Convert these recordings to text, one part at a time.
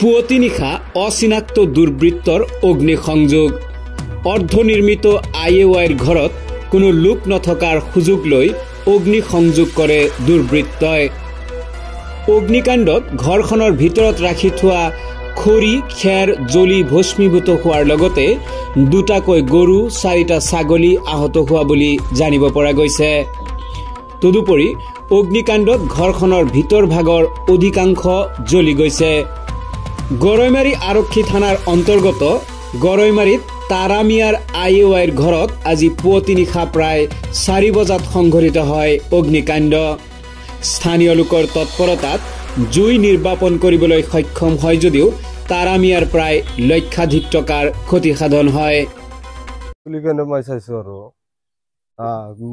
পুৱতি নিশা অচিনাক্ত দুৰ্বৃত্তৰ অগ্নিসংযোগ অৰ্ধনিৰ্মিত IAYৰ ঘৰত কোনো লোক নথকাৰ সুযোগ লৈ অগ্নিসংযোগ কৰে দুৰ্বৃত্তই অগ্নিকাণ্ডত ঘৰখনৰ ভিতৰত ৰাখি থোৱা খৰি খেৰ জ্বলি ভস্মীভূত হোৱাৰ লগতে দুটাকৈ গৰু চাৰিটা ছাগলী আহত হোৱা বুলি জানিব পৰা গৈছে তদুপৰি অগ্নিকাণ্ডত ঘৰখনৰ ভিতৰ ভাগৰ অধিকাংশ জ্বলি গৈছে গৰৈমাৰী আৰক্ষী থানাৰ অন্তৰ্গত গৰৈমাৰীত তাৰামিয়াৰ IAYৰ ঘৰত আজি পুৱতি নিশা প্ৰায় 4 বজাত সংঘটিত হয় অগ্নিকাণ্ড স্থানীয় লোকৰ তৎপৰতাত জুই নিৰ্বাপন কৰিবলৈ সক্ষম হয় যদিও তাৰামিয়াৰ প্ৰায় লক্ষাধিক টকাৰ ক্ষতিসাধন হয় খুলিকেনে মই চাইছো আৰু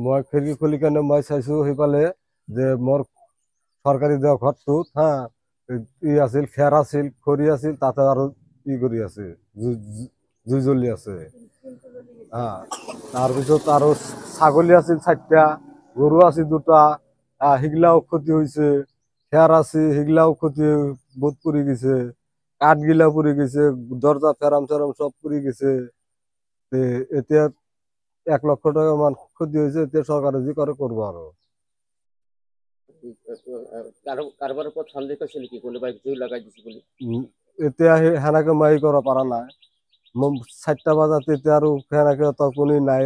মই খিৰিকী খুলিকেনে মই চাইছো সেইফালে যে মোৰ চৰকাৰী দেৱা ঘৰটোত আছিল খেৰ আছিল খৰি আছিল তাতে আৰু ই কৰি আছে জুই জ্বলি আছে তাৰপিছত আৰু ছাগলী আছিল 4টা গৰু আছিল 2টা হিগলাও ক্ষতি হৈছে খেৰ আছে হিগলাও ক্ষতি বহুত পৰি গৈছে কাঠ গিলা পৰি গৈছে দৰজা ফেৰাম সব পৰি গৈছে এতিয়া 1 লাখ টাকা মান ক্ষতি হৈছে এতিয়া সৰকাৰে যি কৰে কৰব আৰু কাৰবাৰ উপৰ সন্দেহ কৰছিল কি কোনোবাই জুই লাগাই দিছে বলি এতিয়া হেনাকে মাৰি কৰা পাৰা নাই 4টা বাজাত এতিয়া আৰু হেনাকে তো কোনো নাই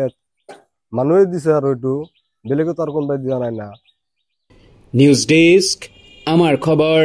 মানুহে দিছে আৰু এটো বেলেগে তাৰ কোনবাই দিয়া নাই না নিউজ ডেস্ক আমাৰ খবৰ